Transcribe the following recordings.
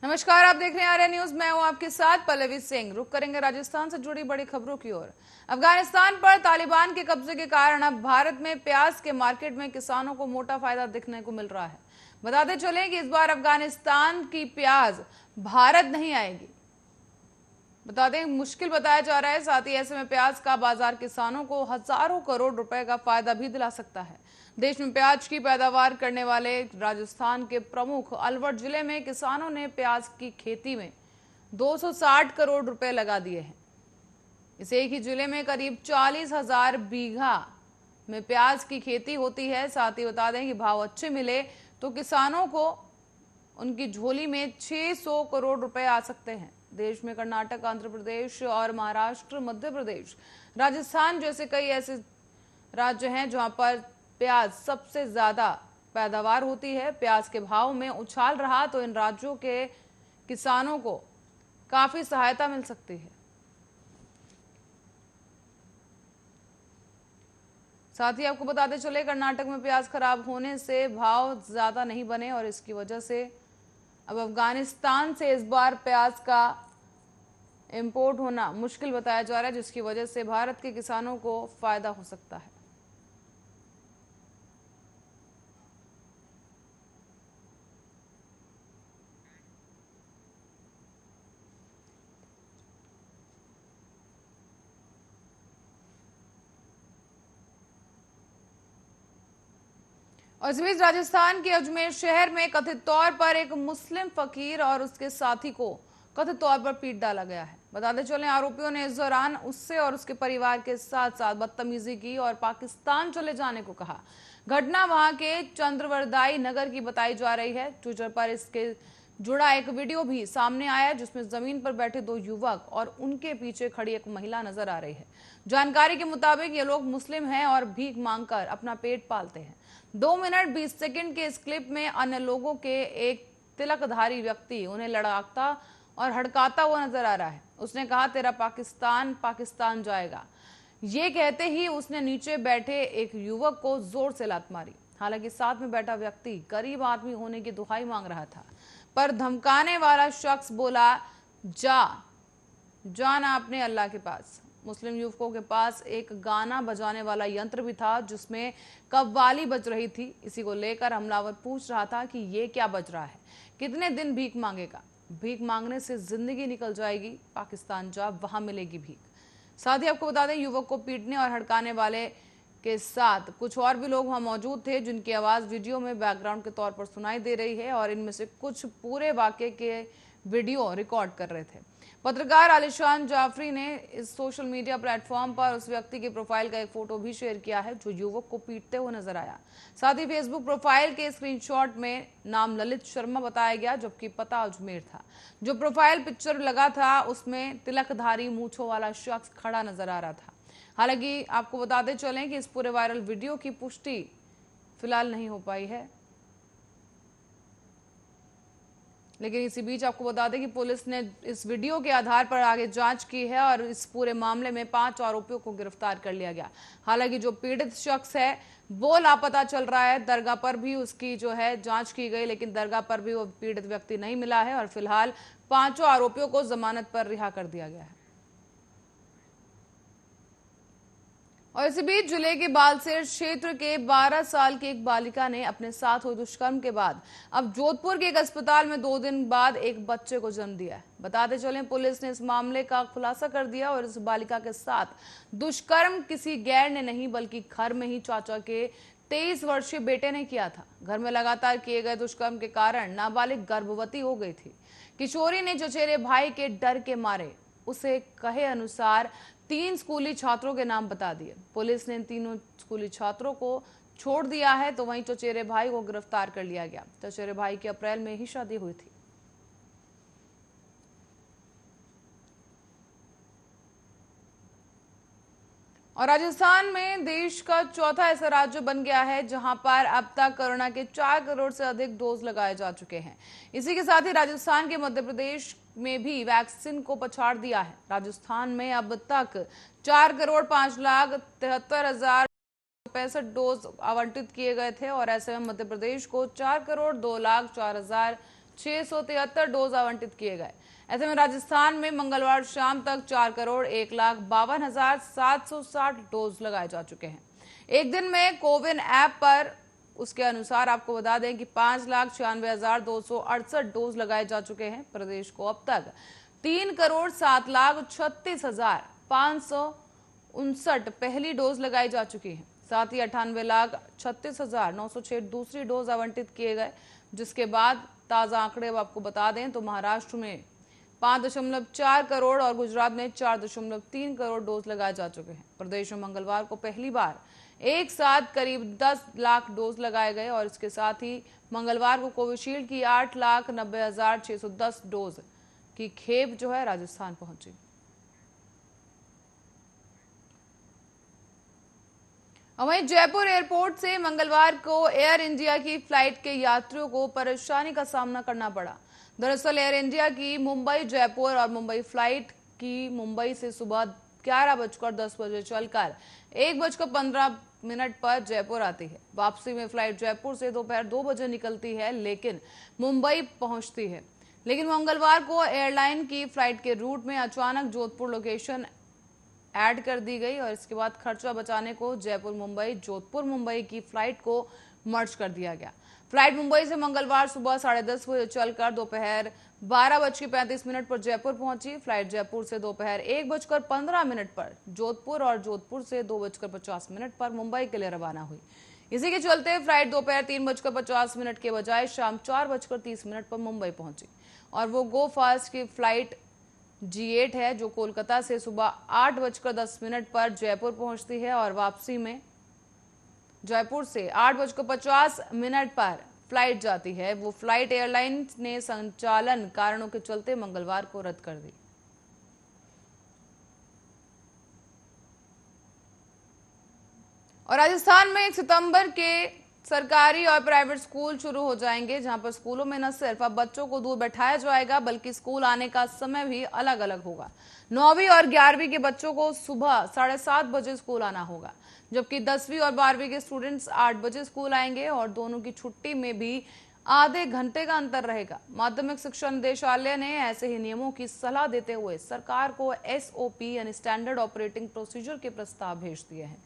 नमस्कार, आप देख रहे हैं आर्या न्यूज। मैं हूं आपके साथ पल्लवी सिंह। रुक करेंगे राजस्थान से जुड़ी बड़ी खबरों की ओर। अफगानिस्तान पर तालिबान के कब्जे के कारण अब भारत में प्याज के मार्केट में किसानों को मोटा फायदा दिखने को मिल रहा है। बताते चलें कि इस बार अफगानिस्तान की प्याज भारत नहीं आएगी। बता दें, मुश्किल बताया जा रहा है। साथ ही ऐसे में प्याज का बाजार किसानों को हजारों करोड़ रुपए का फायदा भी दिला सकता है। देश में प्याज की पैदावार करने वाले राजस्थान के प्रमुख अलवर जिले में किसानों ने प्याज की खेती में 260 करोड़ रुपए लगा दिए हैं। इस एक ही जिले में करीब 40,000 बीघा में प्याज की खेती होती है। साथ ही बता दें कि भाव अच्छे मिले तो किसानों को उनकी झोली में 600 करोड़ रुपए आ सकते हैं। देश में कर्नाटक, आंध्र प्रदेश और महाराष्ट्र, मध्य प्रदेश, राजस्थान जैसे कई ऐसे राज्य हैं जहां पर प्याज सबसे ज्यादा पैदावार होती है। प्याज के भाव में उछाल रहा तो इन राज्यों के किसानों को काफी सहायता मिल सकती है। साथ ही आपको बताते चले, कर्नाटक में प्याज खराब होने से भाव ज्यादा नहीं बने और इसकी वजह से अब अफगानिस्तान से इस बार प्याज का इंपोर्ट होना मुश्किल बताया जा रहा है, जिसकी वजह से भारत के किसानों को फायदा हो सकता है। और इस बीच राजस्थान के अजमेर शहर में कथित तौर पर एक मुस्लिम फकीर और उसके साथी को कथित तौर पर पीट डाला गया है। बताते चलें, आरोपियों ने इस दौरान उससे और उसके परिवार के साथ साथ बदतमीजी की और पाकिस्तान चले जाने को कहा। घटना वहां के चंद्रवरदाई नगर की बताई जा रही है। ट्विटर पर इसके जुड़ा एक वीडियो भी सामने आया जिसमें जमीन पर बैठे दो युवक और उनके पीछे खड़ी एक महिला नजर आ रही है। जानकारी के मुताबिक ये लोग मुस्लिम हैं और भीख मांगकर अपना पेट पालते हैं। 2 मिनट 20 सेकंड के इस क्लिप में अन्य लोगों के एक तिलकधारी व्यक्ति उन्हें लड़ाता और हड़काता हुआ नजर आ रहा है। उसने कहा, तेरा पाकिस्तान पाकिस्तान जाएगा। ये कहते ही उसने नीचे बैठे एक युवक को जोर से लात मारी। हालांकि साथ में बैठा व्यक्ति गरीब आदमी होने की दुहाई मांग रहा था, पर धमकाने वाला शख्स बोला, जाना अपने अल्लाह के पास। मुस्लिम युवकों के पास एक गाना बजाने वाला यंत्र भी था जिसमें कव्वाली बज रही थी। इसी को लेकर हमलावर पूछ रहा था कि ये क्या बज रहा है, कितने दिन भीख मांगेगा? भीख मांगने से जिंदगी निकल जाएगी, पाकिस्तान जा, वहां मिलेगी भीख। साथ ही आपको बता दें, युवक को पीटने और हड़काने वाले के साथ कुछ और भी लोग वहां मौजूद थे जिनकी आवाज वीडियो में बैकग्राउंड के तौर पर सुनाई दे रही है और इनमें से कुछ पूरे वाकये के वीडियो रिकॉर्ड कर रहे थे। पत्रकार आलिशान जाफरी ने इस सोशल मीडिया प्लेटफॉर्म पर उस व्यक्ति की प्रोफाइल का एक फोटो भी शेयर किया है जो युवक को पीटते हुए नजर आया। साथ ही फेसबुक प्रोफाइल के स्क्रीनशॉट में नाम ललित शर्मा बताया गया, जबकि पता अजमेर था। जो प्रोफाइल पिक्चर लगा था उसमें तिलकधारी मूंछों वाला शख्स खड़ा नजर आ रहा था। हालांकि आपको बताते चलें कि इस पूरे वायरल वीडियो की पुष्टि फिलहाल नहीं हो पाई है, लेकिन इसी बीच आपको बता दें कि पुलिस ने इस वीडियो के आधार पर आगे जांच की है और इस पूरे मामले में 5 आरोपियों को गिरफ्तार कर लिया गया। हालांकि जो पीड़ित शख्स है वो लापता चल रहा है। दरगाह पर भी उसकी जो है जांच की गई, लेकिन दरगाह पर भी वो पीड़ित व्यक्ति नहीं मिला है और फिलहाल 5 आरोपियों को जमानत पर रिहा कर दिया गया है। और इसी बीच जिले के बालसेर क्षेत्र के 12 साल की एक बालिका ने अपने साथ हुए दुष्कर्म के बाद अब जोधपुर के एक अस्पताल में 2 दिन बाद एक बच्चे को जन्म दिया है। बताते चलें, पुलिस ने इस मामले का खुलासा कर दिया और इस बालिका के साथ दुष्कर्म किसी गैर ने नहीं बल्कि घर में ही चाचा के 23 वर्षीय बेटे ने किया था। घर में लगातार किए गए दुष्कर्म के कारण नाबालिग गर्भवती हो गई थी। किशोरी ने चचेरे भाई के डर के मारे उसे कहे अनुसार 3 स्कूली छात्रों के नाम बता दिए। पुलिस ने इन तीनों स्कूली छात्रों को छोड़ दिया है, तो वहीं चचेरे भाई को गिरफ्तार कर लिया गया। चचेरे भाई की अप्रैल में ही शादी हुई थी। और राजस्थान में देश का चौथा ऐसा राज्य बन गया है जहां पर अब तक कोरोना के 4 करोड़ से अधिक डोज लगाए जा चुके हैं। इसी के साथ ही राजस्थान के मध्य प्रदेश में भी वैक्सीन को पछाड़ दिया है। राजस्थान में अब तक 4 करोड़ 5,73,065 डोज आवंटित किए गए थे और ऐसे में मध्य प्रदेश को 4 करोड़ 2,04,000 673 डोज आवंटित किए गए। ऐसे में राजस्थान में मंगलवार शाम तक 4,01,52,760 डोज लगाए जा चुके हैं। एक दिन में कोविन ऐप पर उसके अनुसार आपको बता दें कि 5,96,268 डोज लगाए जा चुके हैं। प्रदेश को अब तक 3,07,36,559 पहली डोज लगाई जा चुकी है। साथ ही 98,36,906 दूसरी डोज आवंटित किए गए, जिसके बाद ताजा आंकड़े अब आपको बता दें तो महाराष्ट्र में 5.4 करोड़ और गुजरात में 4.3 करोड़ डोज लगाए जा चुके हैं। प्रदेश में मंगलवार को पहली बार एक साथ करीब 10 लाख डोज लगाए गए और इसके साथ ही मंगलवार को कोविशील्ड की 8,90,610 डोज की खेप जो है राजस्थान पहुंची। वहीं जयपुर एयरपोर्ट से मंगलवार को एयर इंडिया की फ्लाइट के यात्रियों को परेशानी का सामना करना पड़ा। दरअसल एयर इंडिया की मुंबई जयपुर और मुंबई फ्लाइट की मुंबई से सुबह 11:10 बजे चलकर 1:15 पर जयपुर आती है। वापसी में फ्लाइट जयपुर से दोपहर 2 बजे निकलती है, लेकिन मुंबई पहुंचती है। लेकिन मंगलवार को एयरलाइन की फ्लाइट के रूट में अचानक जोधपुर लोकेशन ऐड कर दी गई और इसके बाद खर्चा बचाने को जयपुर मुंबई जोधपुर मुंबई की फ्लाइट को मर्ज कर दिया गया। फ्लाइट मुंबई से मंगलवार सुबह 10:30 बजे चलकर दोपहर 12:35 पर जयपुर पहुंची। फ्लाइट जयपुर से दोपहर 1:15 पर जोधपुर और जोधपुर से 2:50 पर मुंबई के लिए रवाना हुई। इसी के चलते फ्लाइट दोपहर 3:50 के बजाय शाम 4:30 पर मुंबई पहुंची और वो गो फास्ट की फ्लाइट G8 है, जो कोलकाता से सुबह 8:10 पर जयपुर पहुंचती है और वापसी में जयपुर से 8:50 पर फ्लाइट जाती है। वो फ्लाइट एयरलाइन ने संचालन कारणों के चलते मंगलवार को रद्द कर दी। और राजस्थान में 1 सितंबर के सरकारी और प्राइवेट स्कूल शुरू हो जाएंगे, जहां पर स्कूलों में न सिर्फ अब बच्चों को दूर बैठाया जाएगा बल्कि स्कूल आने का समय भी अलग अलग होगा। 9वीं और 11वीं के बच्चों को सुबह 7:30 बजे स्कूल आना होगा, जबकि 10वीं और 12वीं के स्टूडेंट्स 8 बजे स्कूल आएंगे और दोनों की छुट्टी में भी आधे घंटे का अंतर रहेगा। माध्यमिक शिक्षा निदेशालय ने ऐसे ही नियमों की सलाह देते हुए सरकार को SOP यानी स्टैंडर्ड ऑपरेटिंग प्रोसीजर के प्रस्ताव भेज दिए हैं,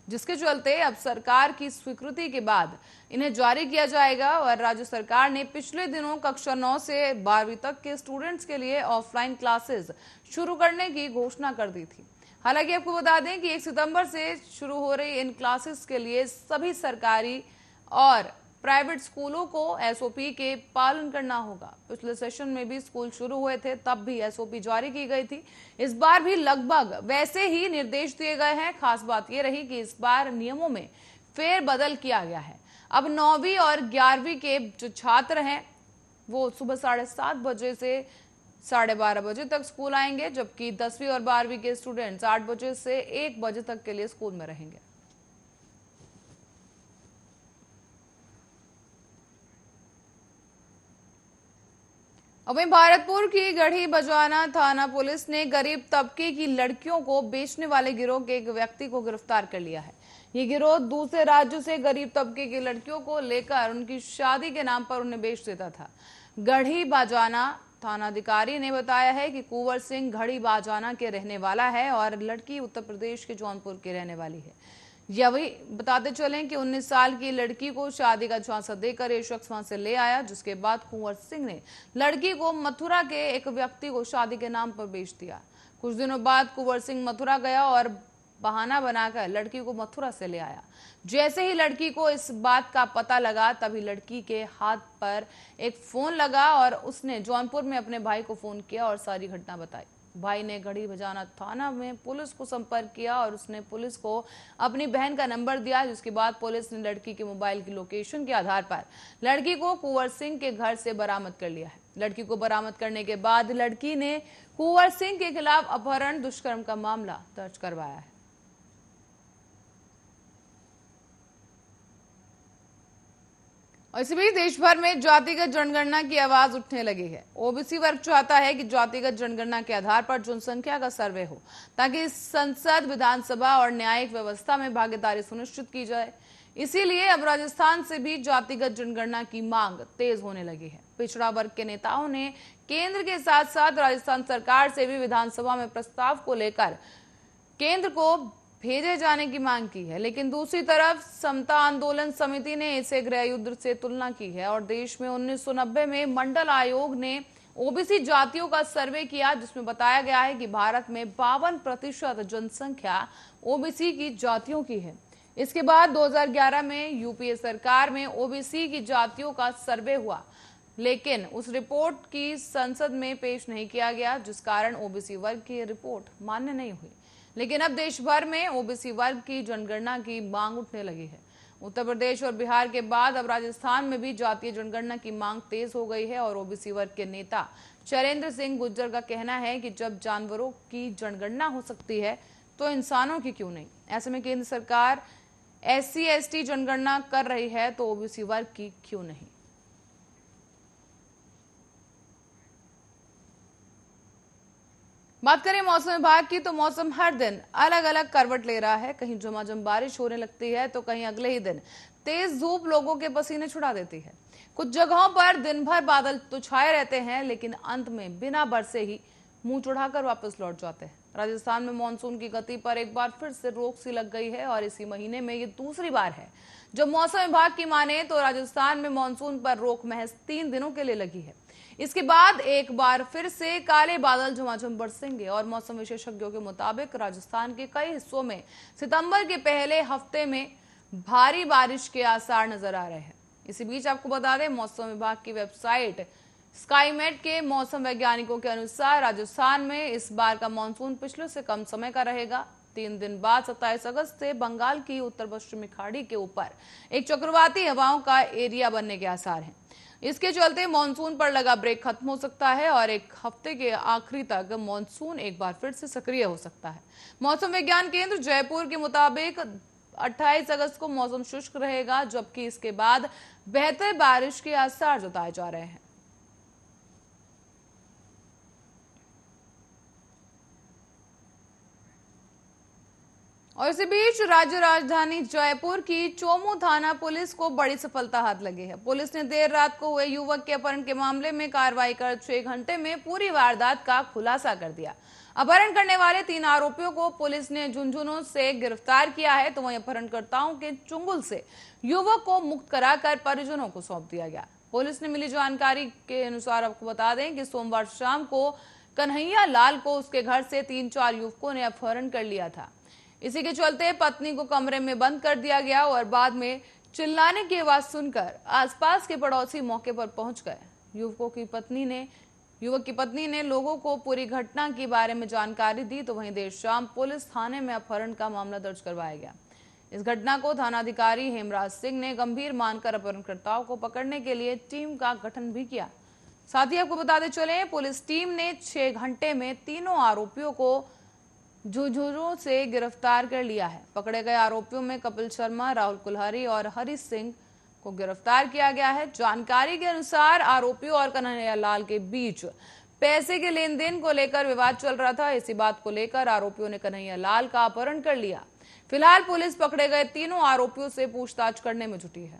जिसके चलते अब सरकार की स्वीकृति के बाद इन्हें जारी किया जाएगा। और राज्य सरकार ने पिछले दिनों कक्षा 9 से 12वीं तक के स्टूडेंट्स के लिए ऑफलाइन क्लासेस शुरू करने की घोषणा कर दी थी। हालांकि आपको बता दें कि 1 सितंबर से शुरू हो रही इन क्लासेस के लिए सभी सरकारी और प्राइवेट स्कूलों को SOP के पालन करना होगा। पिछले सेशन में भी स्कूल शुरू हुए थे, तब भी SOP जारी की गई थी। इस बार भी लगभग वैसे ही निर्देश दिए गए हैं। खास बात यह रही कि इस बार नियमों में फेरबदल किया गया है। अब 9वीं और 11वीं के जो छात्र हैं वो सुबह 7:30 बजे से 12:30 बजे तक स्कूल आएंगे, जबकि 10वीं और 12वीं के स्टूडेंट्स 8 बजे से 1 बजे तक के लिए स्कूल में रहेंगे। वहीं भारतपुर की गढ़ी बजाना थाना पुलिस ने गरीब तबके की लड़कियों को बेचने वाले गिरोह के एक व्यक्ति को गिरफ्तार कर लिया है। ये गिरोह दूसरे राज्यों से गरीब तबके की लड़कियों को लेकर उनकी शादी के नाम पर उन्हें बेच देता था। गढ़ी बाजाना थानाधिकारी ने बताया है कि कुंवर सिंह गढ़ी बाजाना के रहने वाला है और लड़की उत्तर प्रदेश के जौनपुर की रहने वाली है। यह वही बताते चलें कि 19 साल की लड़की को शादी का झांसा देकर ये शख्स वहां से ले आया, जिसके बाद कुंवर सिंह ने लड़की को मथुरा के एक व्यक्ति को शादी के नाम पर बेच दिया। कुछ दिनों बाद कुंवर सिंह मथुरा गया और बहाना बनाकर लड़की को मथुरा से ले आया। जैसे ही लड़की को इस बात का पता लगा, तभी लड़की के हाथ पर एक फोन लगा और उसने जौनपुर में अपने भाई को फोन किया और सारी घटना बताई। भाई ने गढ़ी बजाना थाना में पुलिस को संपर्क किया और उसने पुलिस को अपनी बहन का नंबर दिया, जिसके बाद पुलिस ने लड़की के मोबाइल की लोकेशन के आधार पर लड़की को कुंवर सिंह के घर से बरामद कर लिया है। लड़की को बरामद करने के बाद लड़की ने कुंवर सिंह के खिलाफ अपहरण दुष्कर्म का मामला दर्ज करवाया है। और इसी बीच देश भर में जातिगत जनगणना की आवाज उठने लगी है। ओबीसी वर्ग चाहता है कि जातिगत जनगणना के आधार पर जनसंख्या का सर्वे हो, ताकि संसद, विधानसभा और न्यायिक व्यवस्था में भागीदारी सुनिश्चित की जाए। इसीलिए अब राजस्थान से भी जातिगत जनगणना की मांग तेज होने लगी है। पिछड़ा वर्ग के नेताओं ने केंद्र के साथ साथ राजस्थान सरकार से भी विधानसभा में प्रस्ताव को लेकर केंद्र को भेजे जाने की मांग की है, लेकिन दूसरी तरफ समता आंदोलन समिति ने इसे गृह युद्ध से तुलना की है और देश में 1990 में मंडल आयोग ने ओबीसी जातियों का सर्वे किया, जिसमें बताया गया है कि भारत में 52% जनसंख्या ओबीसी की जातियों की है। इसके बाद 2011 में यूपीए सरकार में ओबीसी की जातियों का सर्वे हुआ, लेकिन उस रिपोर्ट की संसद में पेश नहीं किया गया, जिस कारण ओबीसी वर्ग की रिपोर्ट मान्य नहीं हुई। लेकिन अब देश भर में ओबीसी वर्ग की जनगणना की मांग उठने लगी है। उत्तर प्रदेश और बिहार के बाद अब राजस्थान में भी जातीय जनगणना की मांग तेज हो गई है और ओबीसी वर्ग के नेता चरेंद्र सिंह गुर्जर का कहना है कि जब जानवरों की जनगणना हो सकती है तो इंसानों की क्यों नहीं। ऐसे में केंद्र सरकार SC/ST जनगणना कर रही है तो ओबीसी वर्ग की क्यों नहीं। बात करें मौसम विभाग की तो मौसम हर दिन अलग अलग करवट ले रहा है। कहीं झमाझम बारिश होने लगती है तो कहीं अगले ही दिन तेज धूप लोगों के पसीने छुड़ा देती है। कुछ जगहों पर दिन भर बादल तो छाए रहते हैं, लेकिन अंत में बिना बरसे ही मुंह चढ़ाकर वापस लौट जाते हैं। राजस्थान में मानसून की गति पर एक बार फिर से रोक सी लग गई है और इसी महीने में ये दूसरी बार है जब मौसम विभाग की माने तो राजस्थान में मानसून पर रोक महज 3 दिनों के लिए लगी है। इसके बाद एक बार फिर से काले बादल झमाझम बरसेंगे और मौसम विशेषज्ञों के मुताबिक राजस्थान के कई हिस्सों में सितंबर के पहले हफ्ते में भारी बारिश के आसार नजर आ रहे हैं। इसी बीच आपको बता दें, मौसम विभाग की वेबसाइट स्काईमेट के मौसम वैज्ञानिकों के अनुसार राजस्थान में इस बार का मानसून पिछले से कम समय का रहेगा। 3 दिन बाद 27 अगस्त से बंगाल की उत्तर पश्चिमी खाड़ी के ऊपर एक चक्रवाती हवाओं का एरिया बनने के आसार हैं। इसके चलते मानसून पर लगा ब्रेक खत्म हो सकता है और एक हफ्ते के आखिरी तक मानसून एक बार फिर से सक्रिय हो सकता है। मौसम विज्ञान केंद्र जयपुर के मुताबिक 28 अगस्त को मौसम शुष्क रहेगा, जबकि इसके बाद बेहतर बारिश के आसार जताए जा रहे हैं। और इसी बीच राज्य राजधानी जयपुर की चोमू थाना पुलिस को बड़ी सफलता हाथ लगी है। पुलिस ने देर रात को हुए युवक के अपहरण के मामले में कार्रवाई कर 6 घंटे में पूरी वारदात का खुलासा कर दिया। अपहरण करने वाले 3 आरोपियों को पुलिस ने झुंझुनू से गिरफ्तार किया है, तो वहीं अपहरणकर्ताओं के चुंगुल से युवक को मुक्त कराकर परिजनों को सौंप दिया गया। पुलिस ने मिली जानकारी के अनुसार आपको बता दें कि सोमवार शाम को कन्हैया लाल को उसके घर से 3-4 युवकों ने अपहरण कर लिया था। इसी के चलते पत्नी को कमरे में बंद कर दिया गया और बाद में चिल्लाने की आवाज सुनकर आसपास के पड़ोसी मौके पर पहुंच गए। युवक की पत्नी ने लोगों को पूरी घटना के बारे में जानकारी दी, तो वहीं देर शाम पुलिस थाने में अपहरण का मामला दर्ज करवाया गया। इस घटना को थानाधिकारी हेमराज सिंह ने गंभीर मानकर अपहरणकर्ताओं को पकड़ने के लिए टीम का गठन भी किया। साथ ही आपको बताते चले, पुलिस टीम ने 6 घंटे में तीनों आरोपियों को झुंझुनू से गिरफ्तार कर लिया है। पकड़े गए आरोपियों में कपिल शर्मा, राहुल कुल्हारी और हरी सिंह को गिरफ्तार किया गया है। जानकारी के अनुसार आरोपियों और कन्हैया लाल के बीच पैसे के लेन देन को लेकर विवाद चल रहा था। इसी बात को लेकर आरोपियों ने कन्हैया लाल का अपहरण कर लिया। फिलहाल पुलिस पकड़े गए तीनों आरोपियों से पूछताछ करने में जुटी है।